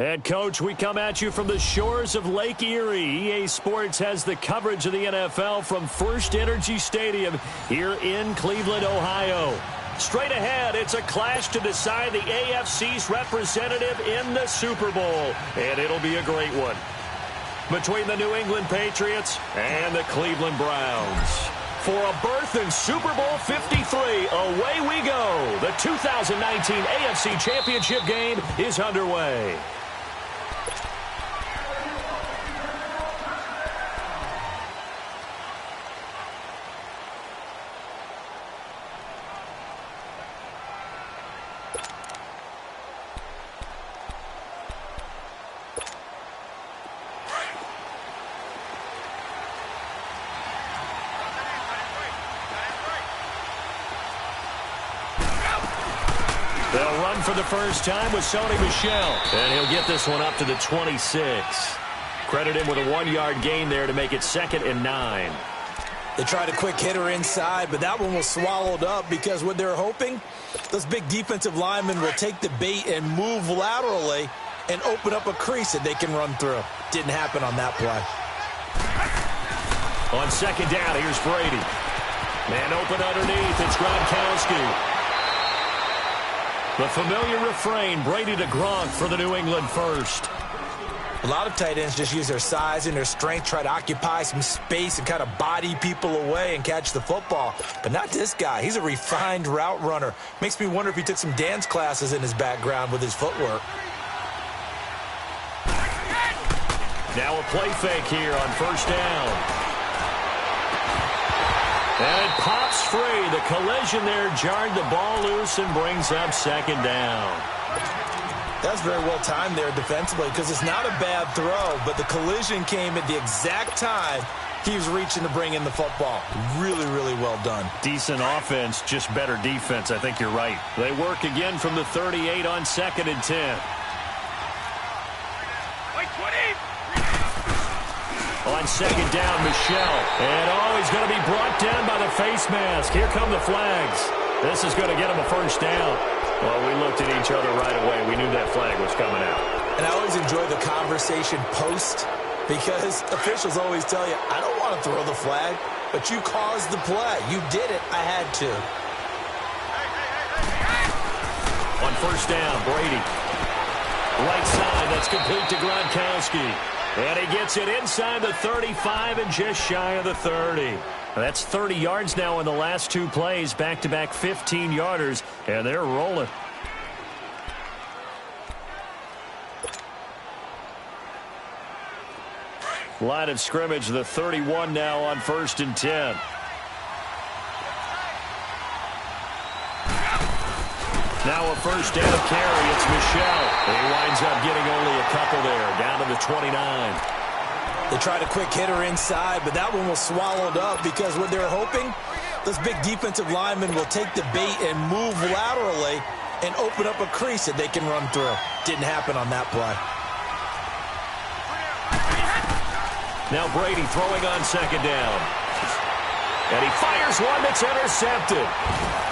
And, Coach, we come at you from the shores of Lake Erie. EA Sports has the coverage of the NFL from First Energy Stadium here in Cleveland, Ohio. Straight ahead, it's a clash to decide the AFC's representative in the Super Bowl. And it'll be a great one. Between the New England Patriots and the Cleveland Browns. For a berth in Super Bowl 53, away we go. The 2019 AFC Championship game is underway. They'll run for the first time with Sony Michel. And he'll get this one up to the 26. Credit him with a 1-yard gain there to make it 2nd and 9. They tried a quick hitter inside, but that one was swallowed up because what they're hoping, those big defensive linemen will take the bait and move laterally and open up a crease that they can run through. Didn't happen on that play. On 2nd down, here's Brady. Man open underneath. It's Gronkowski. The familiar refrain, Brady to Gronk for the New England first. A lot of tight ends just use their size and their strength, try to occupy some space and kind of body people away and catch the football. But not this guy. He's a refined route runner. Makes me wonder if he took some dance classes in his background with his footwork. Now a play fake here on 1st down. And it pops free. The collision there jarred the ball loose and brings up 2nd down. That's very well timed there defensively because it's not a bad throw, but the collision came at the exact time he was reaching to bring in the football. Really, really well done. Decent offense, just better defense. I think you're right. They work again from the 38 on 2nd and 10. On 2nd down, Michel. And, he's going to be brought down by the face mask. Here come the flags. This is going to get him a 1st down. Well, we looked at each other right away. We knew that flag was coming out. And I always enjoy the conversation post because officials always tell you, I don't want to throw the flag, but you caused the play. You did it. I had to. On 1st down, Brady. Right side, that's complete to Gronkowski. And he gets it inside the 35 and just shy of the 30. That's 30 yards now in the last 2 plays, back-to-back 15-yarders, and they're rolling. Line of scrimmage, the 31 now on 1st and 10. Now a 1st down carry. It's Michel. He winds up getting only a couple there, down to the 29. They tried a quick hitter inside, but that one was swallowed up because what they're hoping, those big defensive linemen will take the bait and move laterally and open up a crease that they can run through. Didn't happen on that play. Now Brady throwing on 2nd down. And he fires one that's intercepted.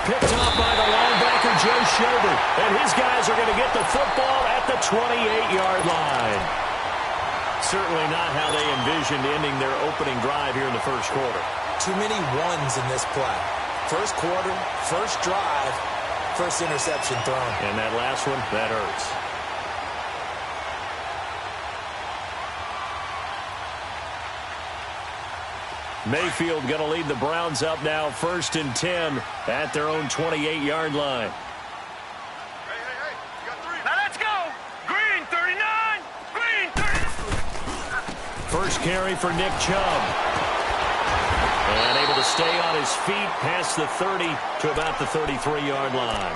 Picked off by the linebacker, Joe Schobert. And his guys are going to get the football at the 28-yard line. Certainly not how they envisioned ending their opening drive here in the 1st quarter. Too many ones in this play. 1st quarter, 1st drive, 1st interception thrown. And that last one, that hurts. Mayfield going to lead the Browns up now 1st and 10 at their own 28-yard line. Hey, you got 3. Now let's go. Green 39. Green 39. First carry for Nick Chubb. And able to stay on his feet past the 30 to about the 33-yard line.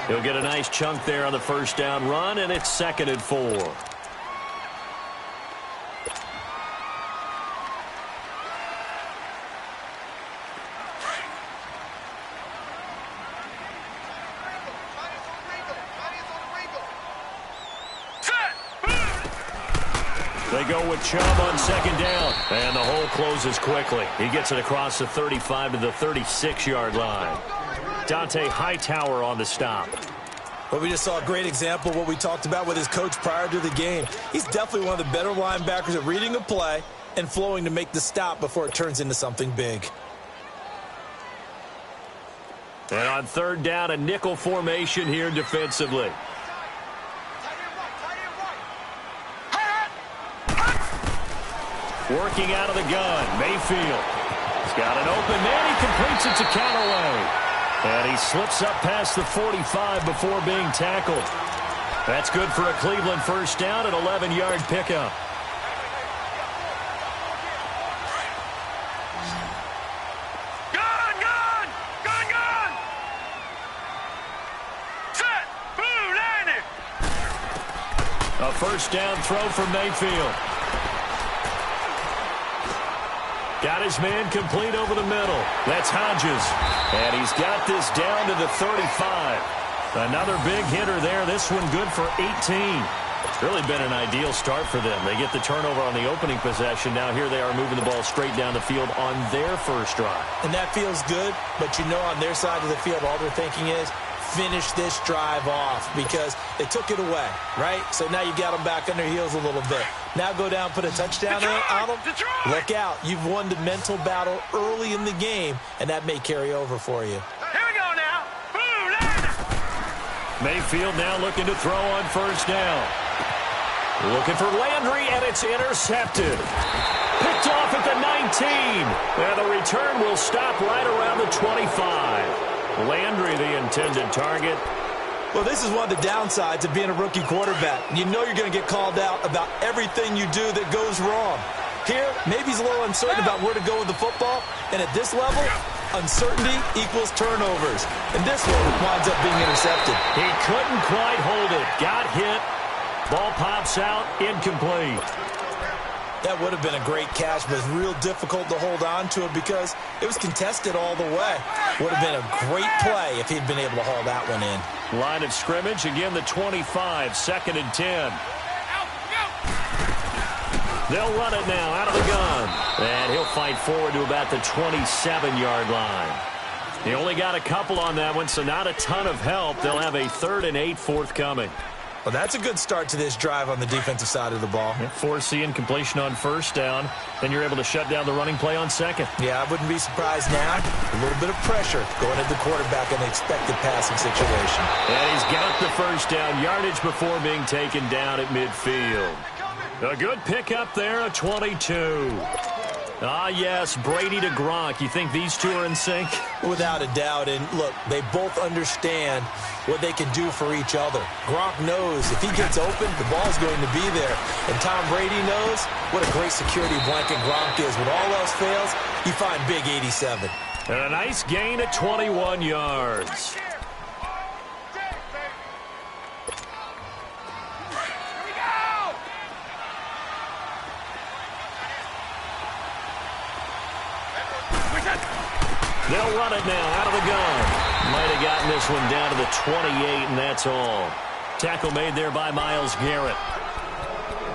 He'll get a nice chunk there on the 1st down run, and it's 2nd and 4. They go with Chubb on 2nd down. And the hole closes quickly. He gets it across the 35 to the 36-yard line. Dante Hightower on the stop. Well, we just saw a great example of what we talked about with his coach prior to the game. He's definitely one of the better linebackers at reading a play and flowing to make the stop before it turns into something big. And on third down, a nickel formation here defensively. Working out of the gun, Mayfield. He's got an open man. He completes it to Callaway. And he slips up past the 45 before being tackled. That's good for a Cleveland first down, an 11-yard pickup. Gun! Set! Blue landing! A first down throw for Mayfield. Got his man complete over the middle. That's Hodges. And he's got this down to the 35. Another big hitter there. This one good for 18. It's really been an ideal start for them. They get the turnover on the opening possession. Now here they are moving the ball straight down the field on their first drive. And that feels good, but you know on their side of the field all they're thinking is finish this drive off because they took it away, right? So now you've got them back on their heels a little bit. Now go down, put a touchdown on them. Look out. You've won the mental battle early in the game, and that may carry over for you. Here we go now. Blue landing! Mayfield now looking to throw on first down. Looking for Landry, and it's intercepted. Picked off at the 19. And the return will stop right around the 25. Landry, the intended target. Well, this is one of the downsides of being a rookie quarterback. You know you're going to get called out about everything you do that goes wrong. Here, maybe he's a little uncertain about where to go with the football. And at this level, uncertainty equals turnovers. And this one winds up being intercepted. He couldn't quite hold it. Got hit. Ball pops out. Incomplete. That would have been a great catch, but it's real difficult to hold on to it because it was contested all the way. Would have been a great play if he'd been able to haul that one in. Line of scrimmage, again the 25, 2nd and 10. They'll run it now out of the gun. And he'll fight forward to about the 27-yard line. He only got a couple on that one, so not a ton of help. They'll have a 3rd and 8 forthcoming. Well, that's a good start to this drive on the defensive side of the ball. Forcing completion on first down. Then you're able to shut down the running play on second. Yeah, I wouldn't be surprised now. A little bit of pressure going at the quarterback in the expected passing situation. And he's got the first down yardage before being taken down at midfield. A good pickup there, a 22. Ah, yes, Brady to Gronk. You think these two are in sync? Without a doubt. And, look, they both understand what they can do for each other. Gronk knows if he gets open, the ball's going to be there. And Tom Brady knows what a great security blanket Gronk is. When all else fails, you find big 87. And a nice gain at 21 yards. They'll run it now out of the gun. Might have gotten this one down to the 28, and that's all. Tackle made there by Myles Garrett.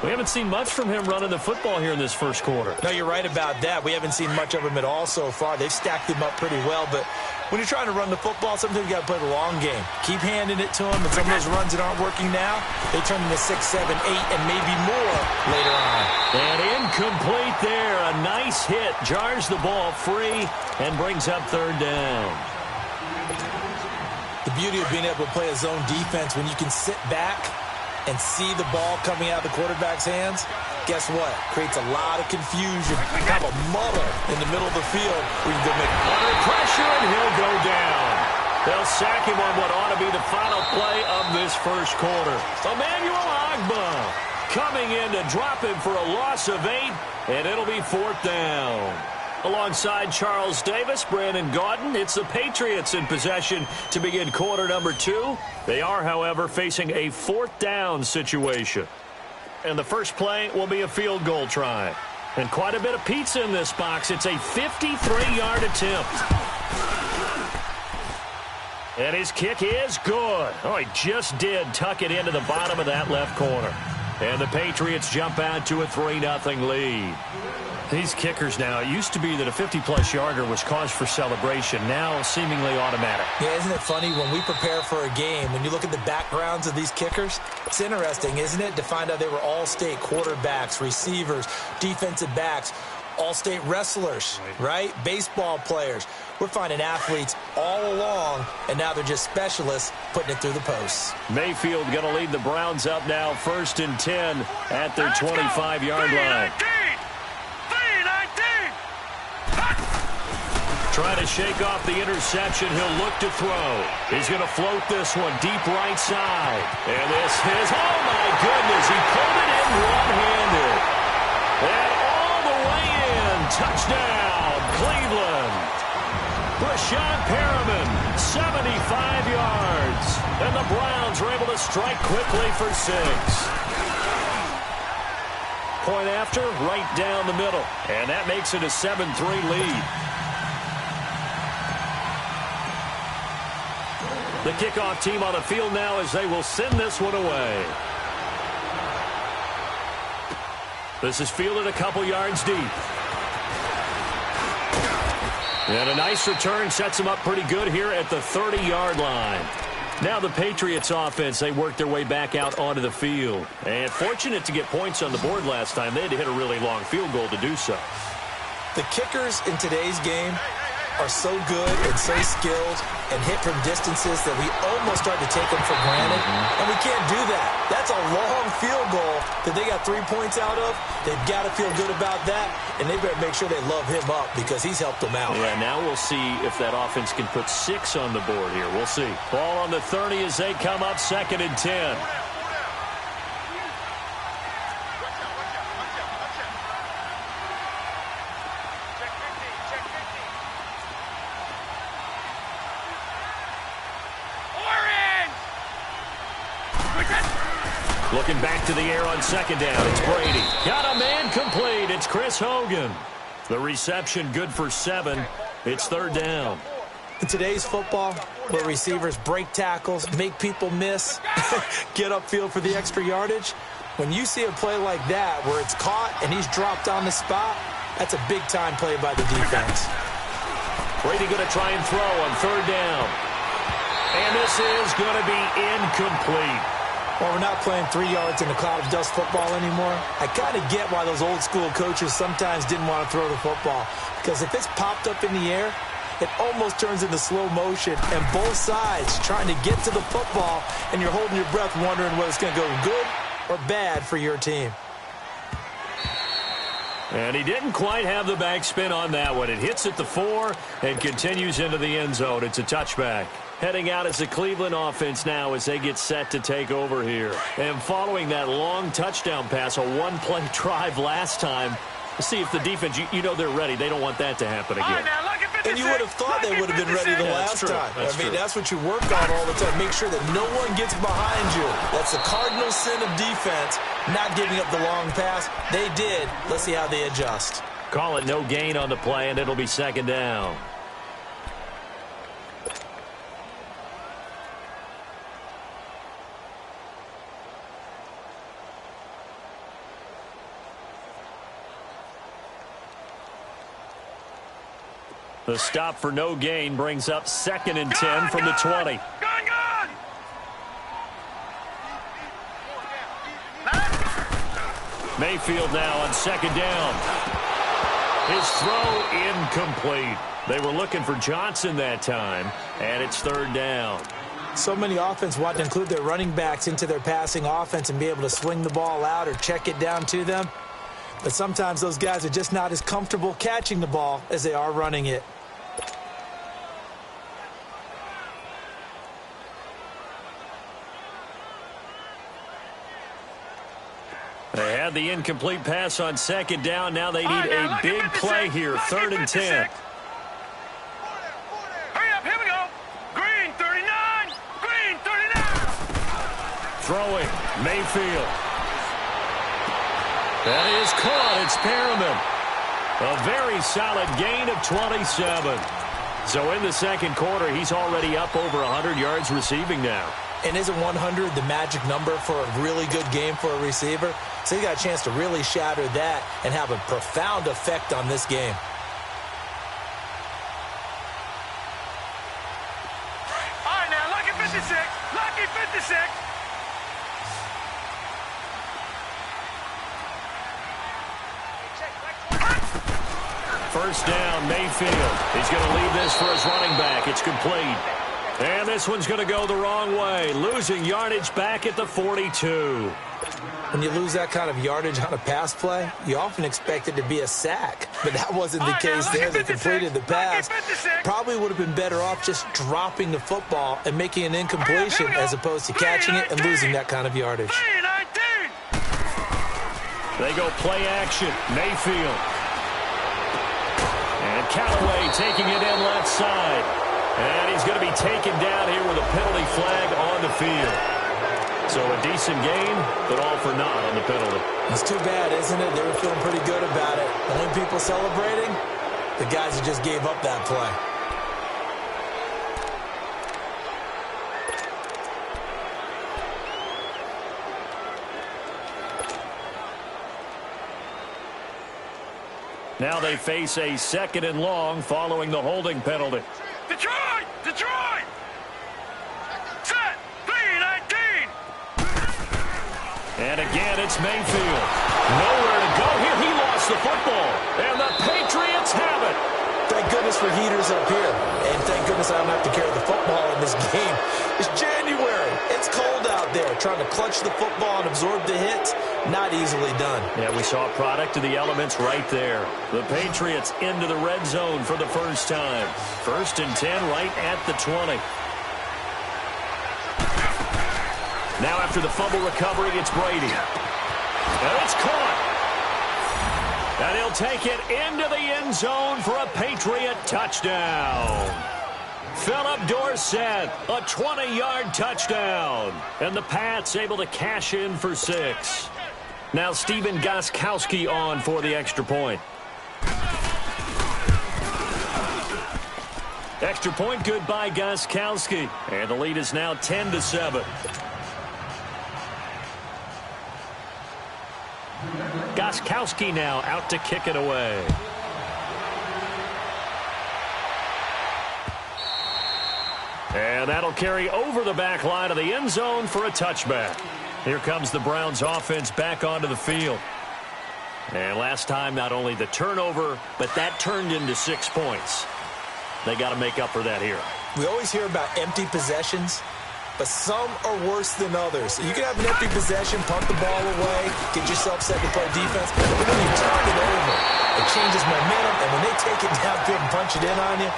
We haven't seen much from him running the football here in this first quarter. No, you're right about that. We haven't seen much of him at all so far. They've stacked him up pretty well, but when you're trying to run the football, sometimes you got to play the long game. Keep handing it to him, and some of those runs that aren't working now, they turn into 6, 7, 8, and maybe more later on. And incomplete there. A nice hit. Jars the ball free and brings up 3rd down. The beauty of being able to play a zone defense when you can sit back and see the ball coming out of the quarterback's hands, guess what? Creates a lot of confusion. Have a muddle in the middle of the field where you can go make under pressure, and he'll go down. They'll sack him on what ought to be the final play of this first quarter. Emmanuel Ogbah coming in to drop him for a loss of 8, and it'll be 4th down. Alongside Charles Davis, Brandon Gaudin, it's the Patriots in possession to begin quarter number 2. They are, however, facing a 4th down situation. And the first play will be a field goal try. And quite a bit of pizza in this box. It's a 53-yard attempt. And his kick is good. Oh, he just did tuck it into the bottom of that left corner. And the Patriots jump out to a 3-0 lead. These kickers now, it used to be that a 50-plus yarder was cause for celebration. Now seemingly automatic. Yeah, isn't it funny when we prepare for a game, when you look at the backgrounds of these kickers, it's interesting, isn't it, to find out they were all-state quarterbacks, receivers, defensive backs, all-state wrestlers, right? Baseball players. We're finding athletes all along, and now they're just specialists putting it through the posts. Mayfield going to lead the Browns up now, 1st and 10 at their 25-yard line. Trying to shake off the interception. He'll look to throw. He's going to float this one deep right side. And this is, oh my goodness, he pulled it in one-handed. And all the way in. Touchdown, Cleveland. Rashad Perriman, 75 yards. And the Browns are able to strike quickly for 6. Point after, right down the middle. And that makes it a 7-3 lead. The kickoff team on the field now as they will send this one away. This is fielded a couple yards deep. And a nice return sets them up pretty good here at the 30-yard line. Now the Patriots offense, they work their way back out onto the field. And fortunate to get points on the board last time. They had to hit a really long field goal to do so. The kickers in today's game are so good and so skilled and hit from distances that we almost start to take them for granted. And we can't do that. That's a long field goal that they got 3 points out of. They've got to feel good about that, and they better make sure they love him up because he's helped them out. Yeah, now we'll see if that offense can put 6 on the board here. We'll see. Ball on the 30 as they come up, 2nd and 10. Looking back to the air on 2nd down. It's Brady. Got a man complete. It's Chris Hogan. The reception good for 7. It's 3rd down. In today's football, where receivers break tackles, make people miss, get upfield for the extra yardage, when you see a play like that where it's caught and he's dropped on the spot, that's a big-time play by the defense. Brady going to try and throw on 3rd down. And this is going to be incomplete. Well, we're not playing 3 yards in a cloud of dust football anymore. I kind of get why those old-school coaches sometimes didn't want to throw the football. Because if it's popped up in the air, it almost turns into slow motion. And both sides trying to get to the football, and you're holding your breath wondering whether it's going to go good or bad for your team. And he didn't quite have the backspin on that one. It hits at the 4 and continues into the end zone. It's a touchback. Heading out as the Cleveland offense now as they get set to take over here. And following that long touchdown pass, a one-play drive last time, let's see if the defense, you know they're ready. They don't want that to happen again. And you would have thought they would have been ready the last time. That's what you work on all the time. Make sure that no one gets behind you. That's the cardinal sin of defense, not giving up the long pass. They did. Let's see how they adjust. Call it no gain on the play, and it'll be 2nd down. The stop for no gain brings up 2nd and 10 from the 20. Mayfield now on 2nd down. His throw incomplete. They were looking for Johnson that time, and it's 3rd down. So many offense want to include their running backs into their passing offense and be able to swing the ball out or check it down to them. But sometimes those guys are just not as comfortable catching the ball as they are running it. They had the incomplete pass on 2nd down. Now they need a big play here, 3rd and 10. Hurry up, here we go. Green, 39. Green, 39. Throwing, Mayfield. That is caught. It's Perriman. A very solid gain of 27. So in the 2nd quarter, he's already up over 100 yards receiving now. And isn't 100 the magic number for a really good game for a receiver? So he got a chance to really shatter that and have a profound effect on this game. All right, now, lucky 56. Lucky 56. First down, Mayfield. He's going to leave this for his running back. It's complete. And this one's going to go the wrong way, losing yardage back at the 42. When you lose that kind of yardage on a pass play, you often expect it to be a sack. But that wasn't the case there. They completed the pass. Probably would have been better off just dropping the football and making an incompletion as opposed to catching it and losing that kind of yardage. They go play action. Mayfield. And Callaway taking it in left side. And he's going to be taken down here with a penalty flag on the field. So a decent game, but all for naught on the penalty. It's too bad, isn't it? They were feeling pretty good about it. The only people celebrating, the guys who just gave up that play. Now they face a 2nd and long following the holding penalty. Detroit! Detroit! Set! 3-19! And again, it's Mayfield. Nowhere to go here. He lost the football. And the Patriots have it. Thank goodness for heaters up here. And thank goodness I don't have to carry the football in this game. It's January. It's cold out there. Trying to clutch the football and absorb the hits, not easily done. Yeah, we saw a product of the elements right there. The Patriots into the red zone for the first time. 1st and 10 right at the 20. Now after the fumble recovery, it's Brady. And it's caught. And he'll take it into the end zone for a Patriot touchdown. Philip Dorsett, a 20-yard touchdown. And the Pats able to cash in for 6. Now Stephen Gostkowski on for the extra point. Extra point good by Gostkowski. And the lead is now 10-7. Gostkowski now out to kick it away. And that'll carry over the back line of the end zone for a touchback. Here comes the Browns offense back onto the field. And last time, not only the turnover, but that turned into 6 points. They got to make up for that here. We always hear about empty possessions, but some are worse than others. You can have an empty possession, punt the ball away, get yourself set to play defense, but when you turn it over, it changes momentum, and when they take it downfield and punch it in on you,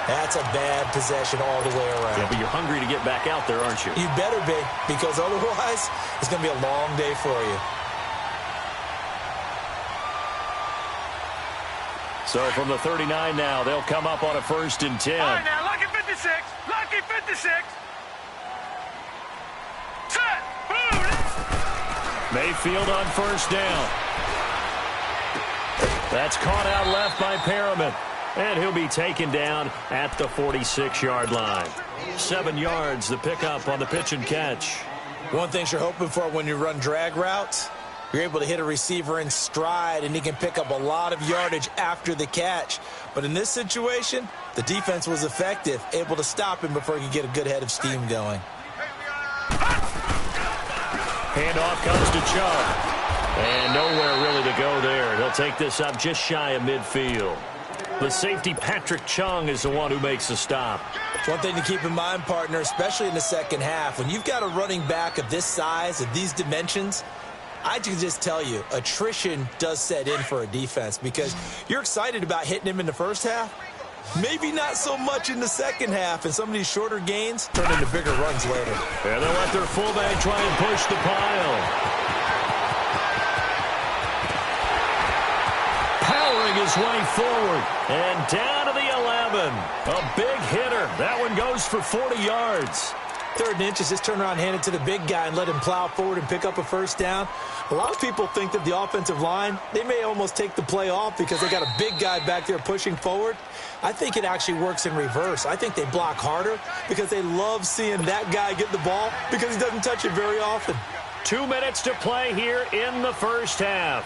that's a bad possession all the way around. Yeah, but you're hungry to get back out there, aren't you? You better be, because otherwise, it's going to be a long day for you. So from the 39 now, they'll come up on a 1st and 10. All right, now, lucky 56. Lucky 56. Set. Boom. Mayfield on 1st down. That's caught out left by Perriman. And he'll be taken down at the 46-yard line. 7 yards, the pickup on the pitch and catch. One thing you're hoping for when you run drag routes, you're able to hit a receiver in stride, and he can pick up a lot of yardage after the catch. But in this situation, the defense was effective, able to stop him before he could get a good head of steam going. Handoff comes to Chubb. And nowhere really to go there. He'll take this up just shy of midfield. The safety, Patrick Chung, is the one who makes the stop. One thing to keep in mind, partner, especially in the second half, when you've got a running back of this size, of these dimensions, I can just tell you, attrition does set in for a defense because you're excited about hitting him in the first half. Maybe not so much in the second half, and some of these shorter gains turn into bigger runs later. And they'll let their fullback try and push the pile. Powering his way forward and down to the 11. A big hitter. That one goes for 40 yards. 3rd and inches, just turn around and hand it to the big guy and let him plow forward and pick up a first down. A lot of people think that the offensive line, they may almost take the play off because they got a big guy back there pushing forward. I think it actually works in reverse. I think they block harder because they love seeing that guy get the ball because he doesn't touch it very often. 2 minutes to play here in the first half.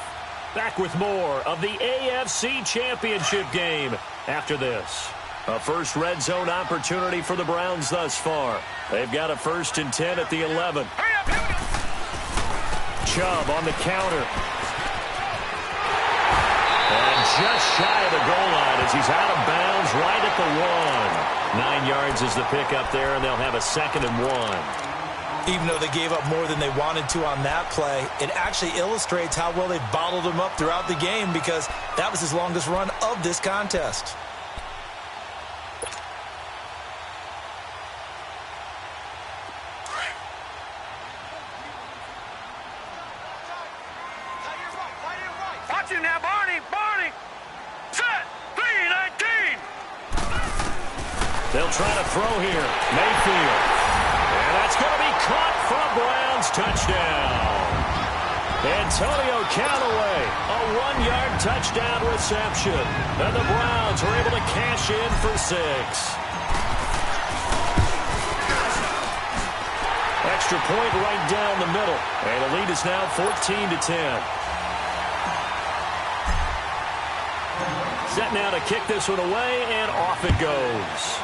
Back with more of the AFC Championship game after this. A first red zone opportunity for the Browns thus far. They've got a 1st and 10 at the 11. Chubb on the counter. And just shy of the goal line as he's out of bounds right at the 1. 9 yards is the pickup there, and they'll have a 2nd and 1. Even though they gave up more than they wanted to on that play, it actually illustrates how well they bottled him up throughout the game because that was his longest run of this contest. Watch him now, Barney. Barney. Set. 3-19. They'll try to throw here. Mayfield. And that's going to be caught for a Browns touchdown. Antonio Callaway, a 1-yard touchdown reception. And the Browns are able to cash in for 6. Extra point right down the middle. And the lead is now 14-10. Set now to kick this one away, and off it goes.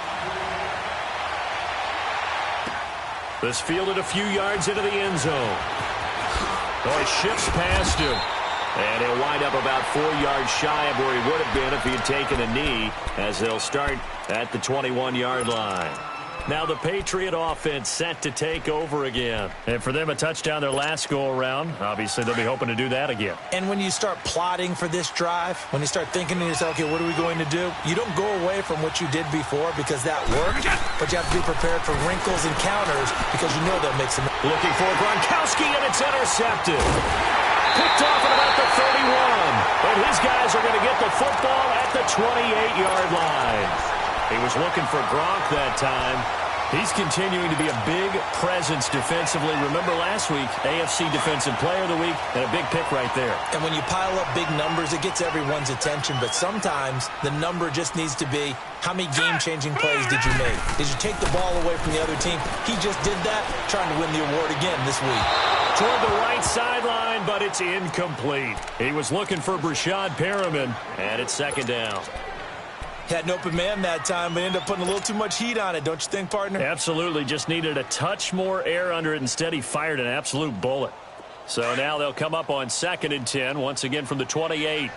This fielded a few yards into the end zone. Oh, it shifts past him. And he'll wind up about 4 yards shy of where he would have been if he had taken a knee, as they'll start at the 21-yard line. Now the Patriot offense set to take over again. And for them, a touchdown their last go-around. Obviously, they'll be hoping to do that again. And when you start plotting for this drive, when you start thinking to yourself, okay, what are we going to do? You don't go away from what you did before because that worked, but you have to be prepared for wrinkles and counters because you know they'll make some. Looking for Gronkowski, and it's intercepted. Picked off at about the 31. And his guys are going to get the football at the 28-yard line. He was looking for Gronk that time. He's continuing to be a big presence defensively. Remember last week, AFC Defensive Player of the Week, and a big pick right there. And when you pile up big numbers, it gets everyone's attention. But sometimes the number just needs to be, how many game-changing plays did you make? Did you take the ball away from the other team? He just did that, trying to win the award again this week. Toward the right sideline, but it's incomplete. He was looking for Brashad Perriman, and it's 2nd down. Had an open man that time, but ended up putting a little too much heat on it, don't you think, partner? Absolutely. Just needed a touch more air under it. Instead, he fired an absolute bullet. So now they'll come up on 2nd and 10, once again from the 28.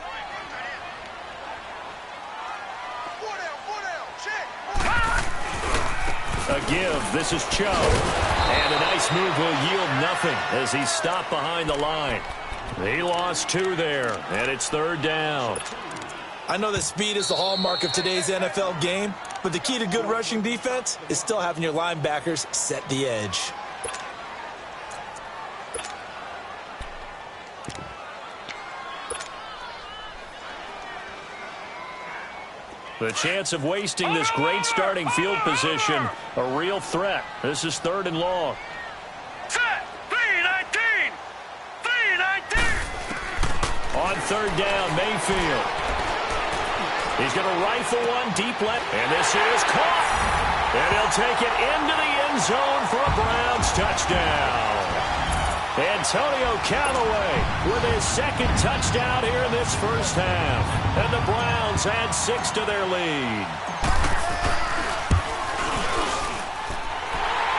A give. This is Chubb. And a nice move will yield nothing as he's stopped behind the line. He lost 2 there, and it's 3rd down. I know that speed is the hallmark of today's NFL game, but the key to good rushing defense is still having your linebackers set the edge. The chance of wasting this great starting field position, a real threat. This is 3rd and long. Set. 3-19. 3-19. On 3rd down, Mayfield. He's going to rifle one deep left, and this is caught. And he'll take it into the end zone for a Browns touchdown. Antonio Callaway with his 2nd touchdown here in this first half. And the Browns add 6 to their lead.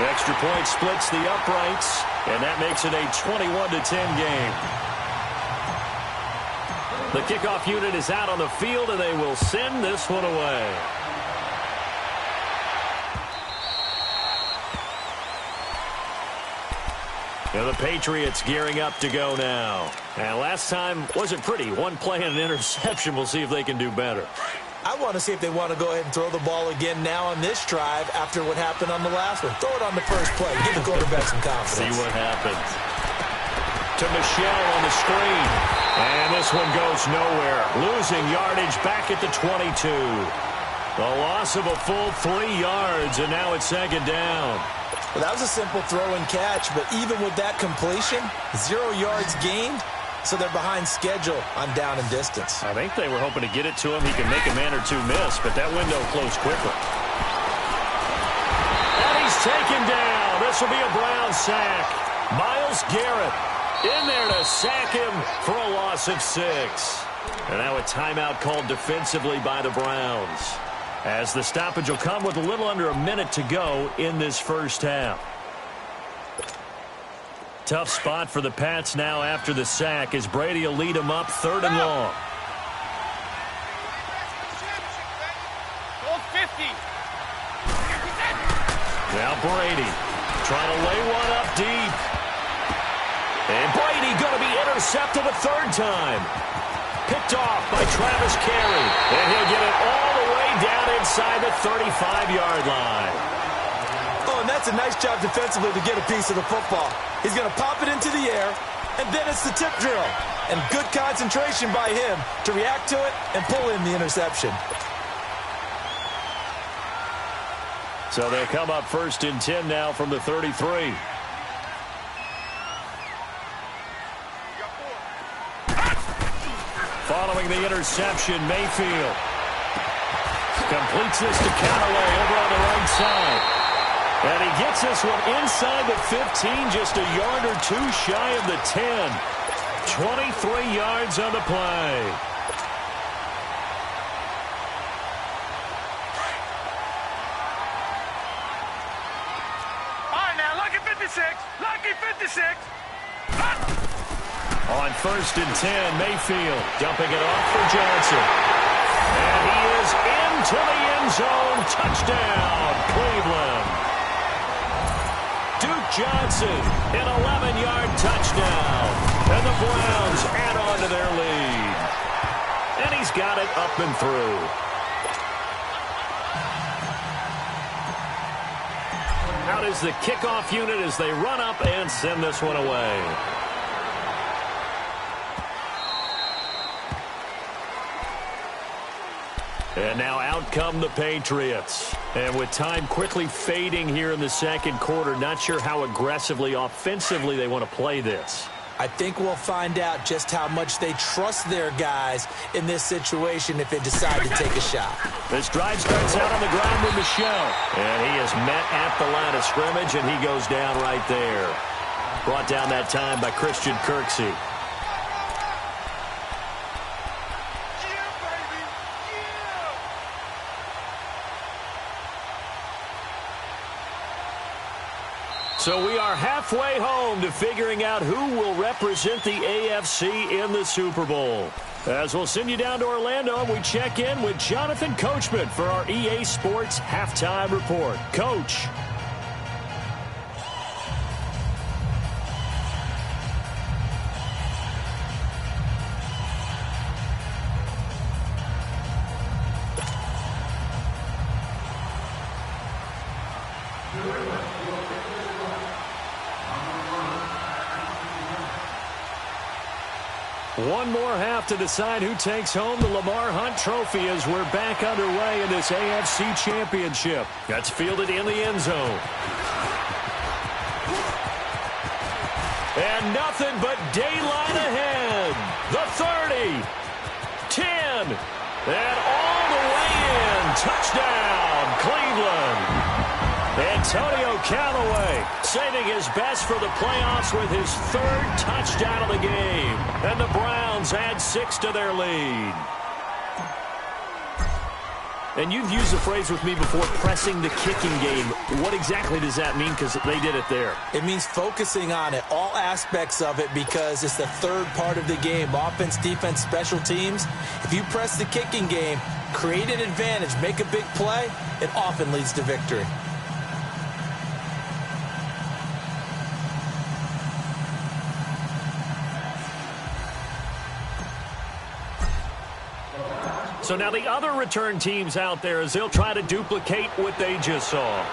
Extra point splits the uprights, and that makes it a 21-10 game. The kickoff unit is out on the field, and they will send this one away. Now the Patriots gearing up to go now. And last time wasn't pretty. One play and an interception. We'll see if they can do better. I want to see if they want to go ahead and throw the ball again now on this drive after what happened on the last one. Throw it on the first play. Give the quarterback some confidence. See what happens. To Michelle on the screen. And this one goes nowhere. Losing yardage back at the 22. The loss of a full 3 yards, and now it's 2nd down. Well, that was a simple throw and catch, but even with that completion, 0 yards gained, so they're behind schedule on down and distance. I think they were hoping to get it to him. He can make a man or two miss, but that window closed quickly. And he's taken down. This will be a Brown sack. Myles Garrett in there to sack him for a loss of 6. And now a timeout called defensively by the Browns, as the stoppage will come with a little under a minute to go in this first half. Tough spot for the Pats now after the sack, as Brady will lead them up 3rd and long. Now Brady trying to lay one up deep. And Brady going to be intercepted a 3rd time. Picked off by Travis Carey. And he'll get it all the way down inside the 35-yard line. Oh, and that's a nice job defensively to get a piece of the football. He's going to pop it into the air, and then it's the tip drill. And good concentration by him to react to it and pull in the interception. So they come up 1st and 10 now from the 33. Following the interception, Mayfield completes this to Callaway over on the right side. And he gets this one inside the 15, just a yard or two shy of the 10. 23 yards on the play. All right, now, lucky 56. Lucky 56. On 1st and 10, Mayfield dumping it off for Johnson. And he is into the end zone. Touchdown, Cleveland. Duke Johnson, an 11-yard touchdown. And the Browns add on to their lead. And he's got it up and through. Out is the kickoff unit as they run up and send this one away. And now out come the Patriots. And with time quickly fading here in the 2nd quarter, not sure how aggressively, offensively they want to play this. I think we'll find out just how much they trust their guys in this situation if they decide to take a shot. This drive starts out on the ground with Michel. And he is met at the line of scrimmage, and he goes down right there. Brought down that time by Christian Kirksey. So we are halfway home to figuring out who will represent the AFC in the Super Bowl. As we'll send you down to Orlando, we check in with Jonathan Coachman for our EA Sports Halftime Report. Coach. One more half to decide who takes home the Lamar Hunt Trophy as we're back underway in this AFC Championship. That's fielded in the end zone. And nothing but daylight ahead. The 30, 10, and all the way in. Touchdown, Cleveland. Antonio Callaway saving his best for the playoffs with his 3rd touchdown of the game. And the Browns add 6 to their lead. And you've used the phrase with me before, pressing the kicking game. What exactly does that mean? Because they did it there. It means focusing on it, all aspects of it, because it's the 3rd part of the game. Offense, defense, special teams. If you press the kicking game, create an advantage, make a big play, it often leads to victory. So now the other return teams out there as they'll try to duplicate what they just saw.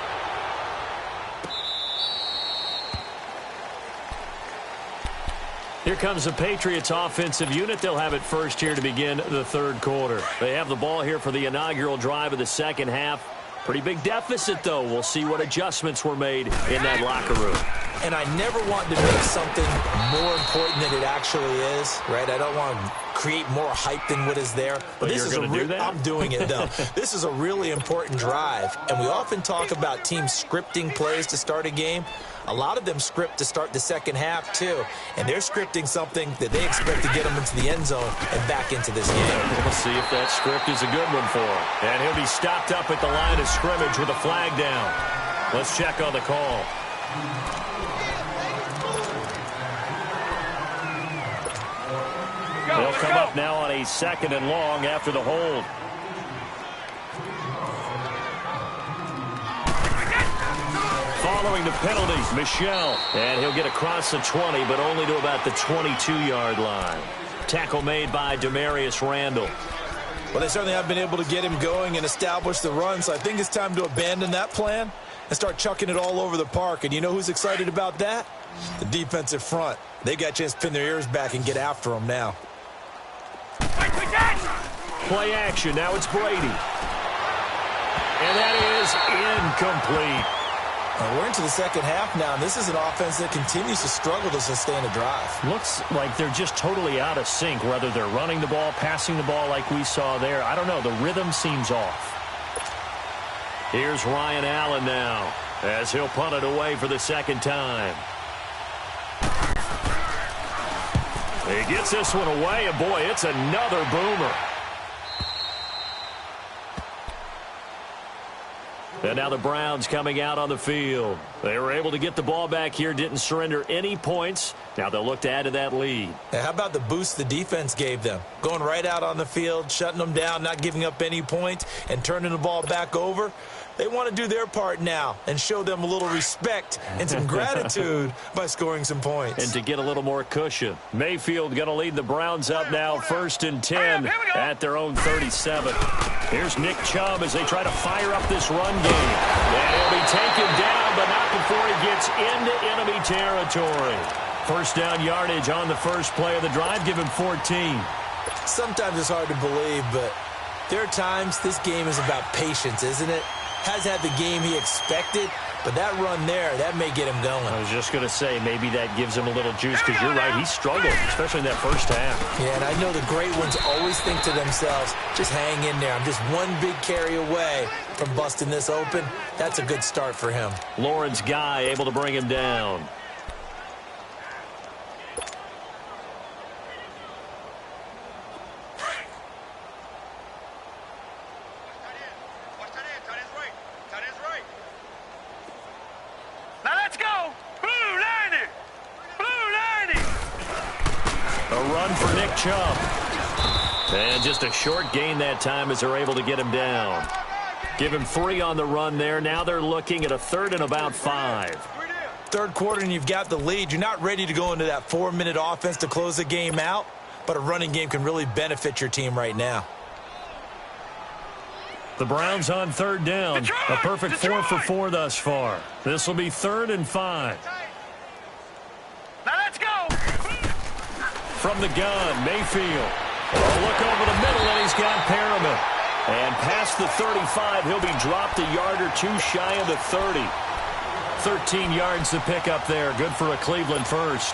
Here comes the Patriots offensive unit. They'll have it first here to begin the 3rd quarter. They have the ball here for the inaugural drive of the 2nd half. Pretty big deficit, though. We'll see what adjustments were made in that locker room. And I never want to make something more important than it actually is, right? I don't want to create more hype than what is there. But this is I'm doing it, though. This is a really important drive. And we often talk about teams scripting plays to start a game. A lot of them script to start the second half, too. And they're scripting something that they expect to get them into the end zone and back into this game. We'll see if that script is a good one for him. And he'll be stopped up at the line of scrimmage with a flag down. Let's check on the call. They'll come up now on a 2nd and long after the hold. Following the penalty, Michel. And he'll get across the 20, but only to about the 22-yard line. Tackle made by Demarius Randall. Well, they certainly have been able to get him going and establish the run, so I think it's time to abandon that plan and start chucking it all over the park. And you know who's excited about that? The defensive front. They got a chance to pin their ears back and get after him now. Play action. Now it's Brady. And that is incomplete. We're into the second half now, and this is an offense that continues to struggle to sustain a drive. Looks like they're just totally out of sync, whether they're running the ball, passing the ball like we saw there. I don't know. The rhythm seems off. Here's Ryan Allen now as he'll punt it away for the second time. He gets this one away, and boy, it's another boomer. And now the Browns coming out on the field. They were able to get the ball back here, didn't surrender any points. Now they'll look to add to that lead. Hey, how about the boost the defense gave them? Going right out on the field, shutting them down, not giving up any points, and turning the ball back over. They want to do their part now and show them a little respect and some gratitude by scoring some points. And to get a little more cushion. Mayfield going to lead the Browns up now, 1st and 10 at their own 37. Here's Nick Chubb as they try to fire up this run game. And he'll be taken down, but not before he gets into enemy territory. First down yardage on the first play of the drive. Give him 14. Sometimes it's hard to believe, but there are times this game is about patience, isn't it? Has had the game he expected, but that run there, that may get him going. I was just going to say, maybe that gives him a little juice, because you're right, he struggled, especially in that first half. Yeah, and I know the great ones always think to themselves, just hang in there. I'm just one big carry away from busting this open. That's a good start for him. Lawrence Guy able to bring him down. Chubb. And just a short gain that time as they're able to get him down. Give him 3 on the run there. Now they're looking at a 3rd and about 5. Third quarter and you've got the lead. You're not ready to go into that 4-minute offense to close the game out, but a running game can really benefit your team right now. The Browns on 3rd down. A perfect 4 for 4 thus far. This will be 3rd and 5. Now let's go. From the gun, Mayfield. A look over the middle, and he's got Perriman. And past the 35, he'll be dropped a yard or 2 shy of the 30. 13 yards to pick up there. Good for a Cleveland first.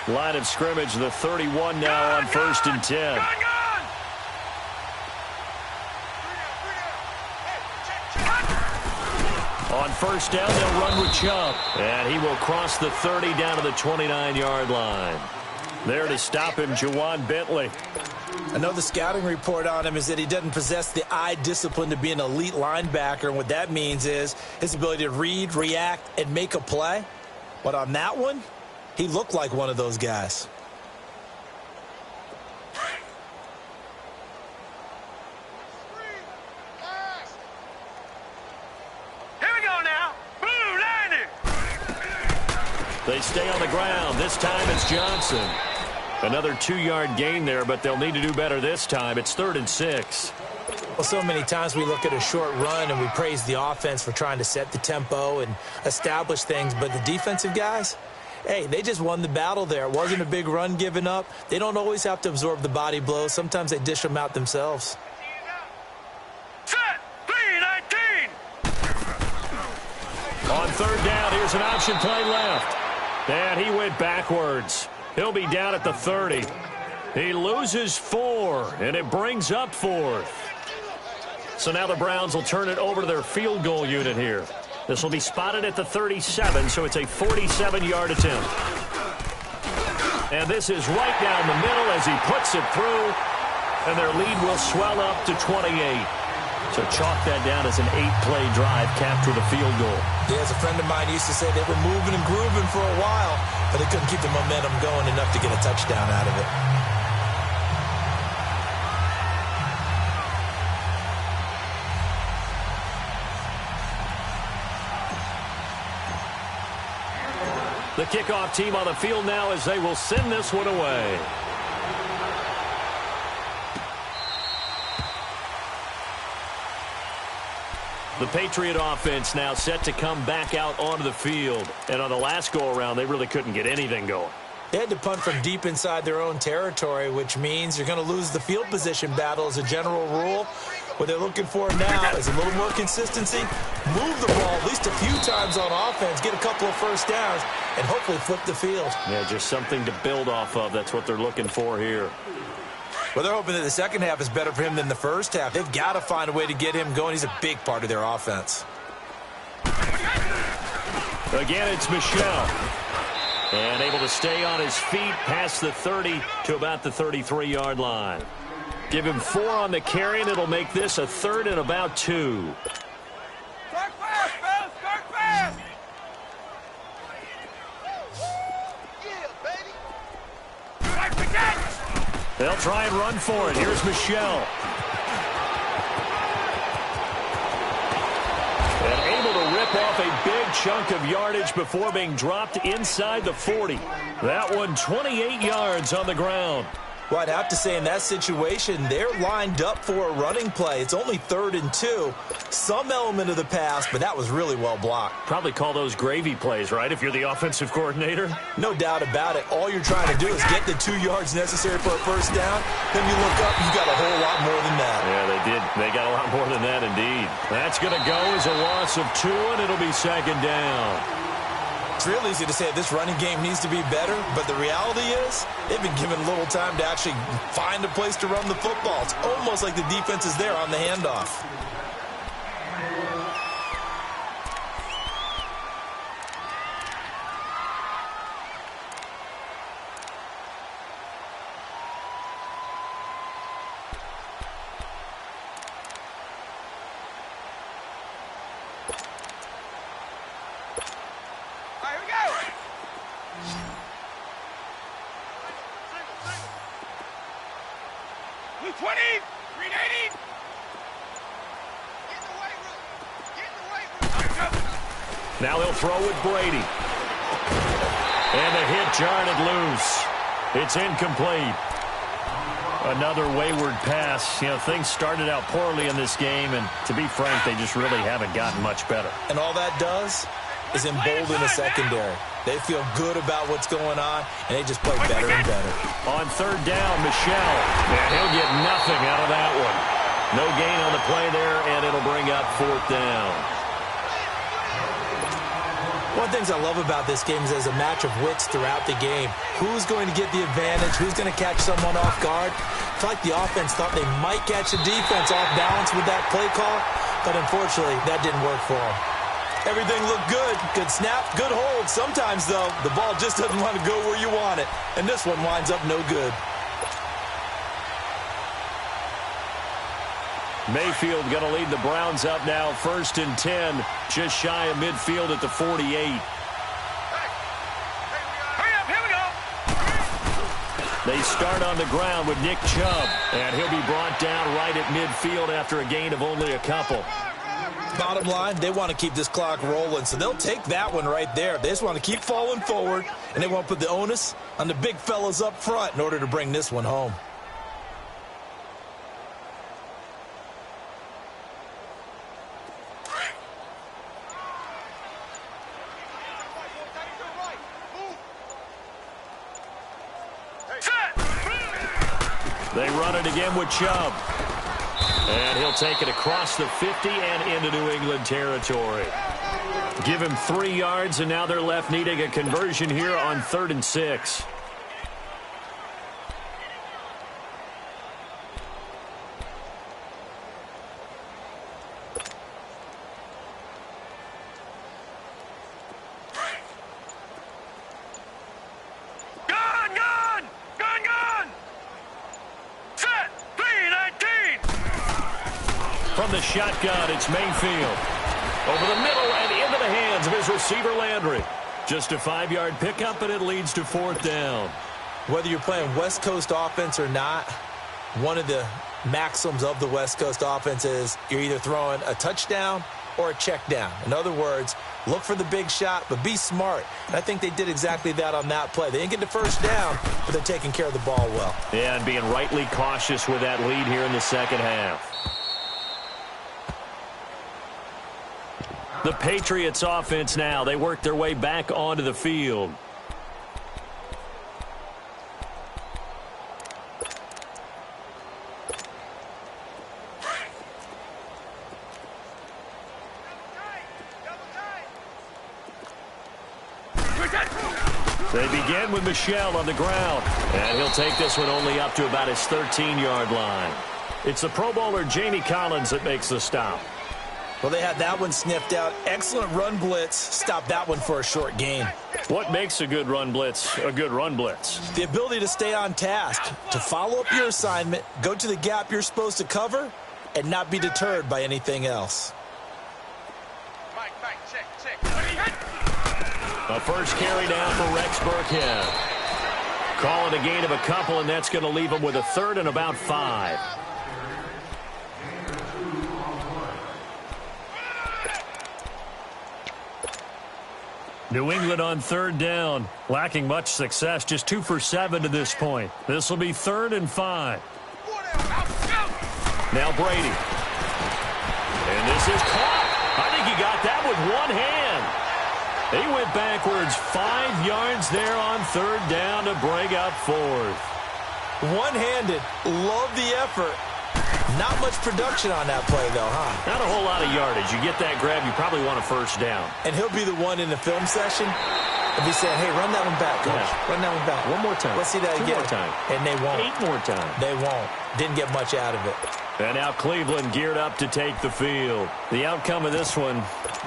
Line of scrimmage, the 31 now on 1st and 10. On 1st down, they'll run with Chubb. And he will cross the 30 down to the 29-yard line. There to stop him, Juwan Bentley. I know the scouting report on him is that he doesn't possess the eye discipline to be an elite linebacker. And what that means is his ability to read, react, and make a play. But on that one, he looked like one of those guys. Here we go now. Blue landing. They stay on the ground. This time it's Johnson. Another 2-yard gain there, but they'll need to do better this time. It's 3rd and 6. Well, so many times we look at a short run and we praise the offense for trying to set the tempo and establish things, but the defensive guys, hey, they just won the battle there. It wasn't a big run given up. They don't always have to absorb the body blows. Sometimes they dish them out themselves. Set. 3-19. On third down, here's an option play left. And he went backwards. He'll be down at the 30. He loses 4, and it brings up 4th. So now the Browns will turn it over to their field goal unit here. This will be spotted at the 37, so it's a 47-yard attempt. And this is right down the middle as he puts it through, and their lead will swell up to 28. So chalk that down as an 8-play drive capped with a field goal. Yeah, as a friend of mine used to say, they were moving and grooving for a while, but they couldn't keep the momentum going enough to get a touchdown out of it. The kickoff team on the field now as they will send this one away. The Patriot offense now set to come back out onto the field. And on the last go-around, they really couldn't get anything going. They had to punt from deep inside their own territory, which means you're going to lose the field position battle as a general rule. What they're looking for now is a little more consistency, move the ball at least a few times on offense, get a couple of first downs, and hopefully flip the field. Yeah, just something to build off of. That's what they're looking for here. Well, they're hoping that the second half is better for him than the first half. They've got to find a way to get him going. He's a big part of their offense. Again, it's Michel. And able to stay on his feet past the 30 to about the 33-yard line. Give him 4 on the carry, and it'll make this a 3rd and about 2. Start fast, fellas. Start fast. Yeah, baby. Right again. They'll try and run for it. Here's Michel. And able to rip off a big chunk of yardage before being dropped inside the 40. That one 28 yards on the ground. Well, I'd have to say in that situation, they're lined up for a running play. It's only 3rd and 2. Some element of the pass, but that was really well blocked. Probably call those gravy plays, right, if you're the offensive coordinator? No doubt about it. All you're trying to do is get the 2 yards necessary for a first down. Then you look up, you got a whole lot more than that. Yeah, they did. They got a lot more than that, indeed. That's going to go as a loss of 2, and it'll be 2nd down. It's real easy to say this running game needs to be better, but the reality is they've been given little time to actually find a place to run the football. It's almost like the defense is there on the handoff. All right, here we go. 220, 380. Get in the weight room. Get in the weight room. Now they'll throw with Brady. And the hit jarred loose. It's incomplete. Another wayward pass. You know, things started out poorly in this game, and to be frank, they just really haven't gotten much better. And all that does is embolden the secondary. They feel good about what's going on, and they just play better and better. On 3rd down, Michel. And he'll get nothing out of that one. No gain on the play there, and it'll bring up 4th down. One of the things I love about this game is there's a match of wits throughout the game. Who's going to get the advantage? Who's going to catch someone off guard? I feel like the offense thought they might catch the defense off balance with that play call, but unfortunately, that didn't work for them. Everything looked good. Good snap, good hold. Sometimes, though, the ball just doesn't want to go where you want it, and this one winds up no good. Mayfield going to lead the Browns up now, 1st and 10, just shy of midfield at the 48. Hurry up, here we go. They start on the ground with Nick Chubb, and he'll be brought down right at midfield after a gain of only a couple. Bottom line, they want to keep this clock rolling, so they'll take that one right there. They just want to keep falling forward, and they want to put the onus on the big fellas up front in order to bring this one home. They run it again with Chubb. And he'll take it across the 50 and into New England territory. Give him 3 yards, and now they're left needing a conversion here on 3rd and 6. From the shotgun, it's Mayfield. Over the middle and into the hands of his receiver, Landry. Just a 5-yard pickup, and it leads to 4th down. Whether you're playing West Coast offense or not, one of the maxims of the West Coast offense is you're either throwing a touchdown or a check down. In other words, look for the big shot, but be smart. And I think they did exactly that on that play. They didn't get the first down, but they're taking care of the ball well. Yeah, and being rightly cautious with that lead here in the second half. The Patriots offense now. They work their way back onto the field. They begin with Michel on the ground. And he'll take this one only up to about his 13-yard line. It's the Pro Bowler Jamie Collins that makes the stop. Well, they had that one sniffed out. Excellent run blitz. Stop that one for a short gain. What makes a good run blitz a good run blitz? The ability to stay on task, to follow up your assignment, go to the gap you're supposed to cover, and not be deterred by anything else. A first carry down for Rex Burkhead. Calling a gain of a couple, and that's going to leave him with a 3rd and about 5. New England on 3rd down. Lacking much success, just 2 for 7 to this point. This will be 3rd and 5. Now Brady. And this is caught. I think he got that with one hand. He went backwards 5 yards there on 3rd down to bring up 4th. One-handed. Love the effort. Not much production on that play, though, huh? Not a whole lot of yardage. You get that grab, you probably want a 1st down. And he'll be the one in the film session. He'll be saying, hey, run that one back, coach. Yeah. Run that one back. One more time. Let's see that 2 again. more time. And they won't. 8 more times. They won't. Didn't get much out of it. And now Cleveland geared up to take the field. The outcome of this one,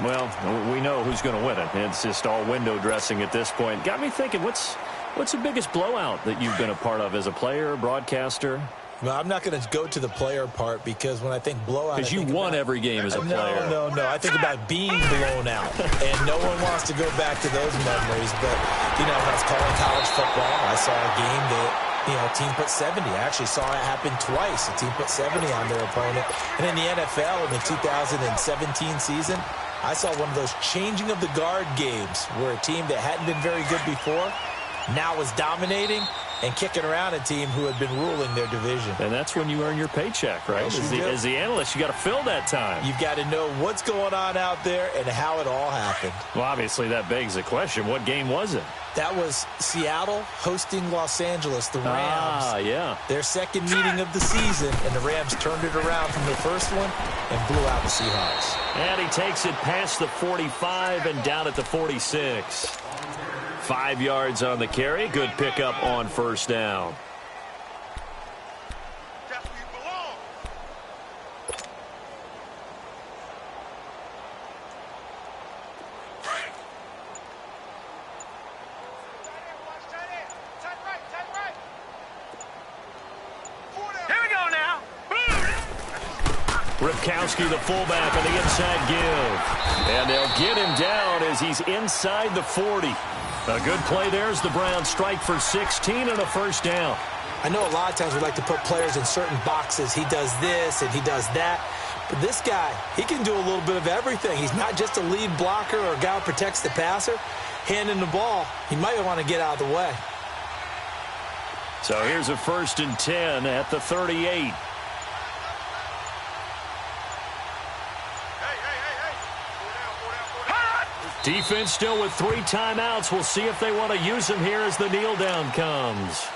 well, we know who's going to win it. It's just all window dressing at this point. Got me thinking, what's the biggest blowout that you've been a part of as a player, broadcaster? Well, I'm not going to go to the player part because when I think blowout, because you won every game as a player. No. I think about being blown out, and no one wants to go back to those memories. But when I was calling college football, I saw a game that a team put 70. I actually saw it happen twice. A team put 70 on their opponent, and in the NFL in the 2017 season, I saw one of those changing of the guard games where a team that hadn't been very good before now was dominating and kicking around a team who had been ruling their division. And that's when you earn your paycheck, right? As the analyst, you got to fill that time. You've got to know what's going on out there and how it all happened. Well, obviously that begs the question, what game was it? That was Seattle hosting Los Angeles, the Rams. Ah, yeah. Their second meeting of the season, and the Rams turned it around from the first one and blew out the Seahawks. And he takes it past the 45 and down at the 46. 5 yards on the carry. Good pickup on 1st down. Ripkowski, the fullback, on the inside give. And they'll get him down as he's inside the 40. A good play there as the Browns strike for 16 and a 1st down. I know a lot of times we like to put players in certain boxes. He does this and he does that. But this guy, he can do a little bit of everything. He's not just a lead blocker or a guy who protects the passer. Handing the ball, he might want to get out of the way. So here's a 1st and 10 at the 38. Defense still with 3 timeouts. We'll see if they want to use them here as the kneel down comes.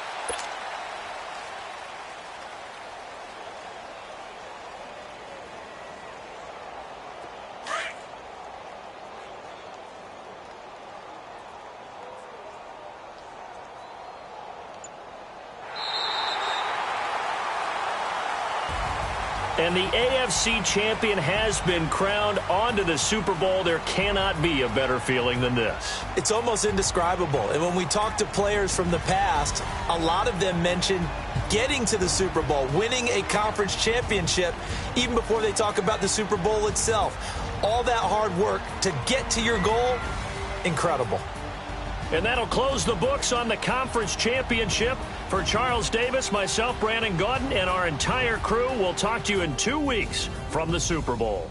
And the AFC champion has been crowned onto the Super Bowl. There cannot be a better feeling than this. It's almost indescribable. And when we talk to players from the past, a lot of them mention getting to the Super Bowl, winning a conference championship, even before they talk about the Super Bowl itself. All that hard work to get to your goal, incredible. And that'll close the books on the conference championship. For Charles Davis, myself, Brandon Gaudin, and our entire crew, we'll talk to you in 2 weeks from the Super Bowl.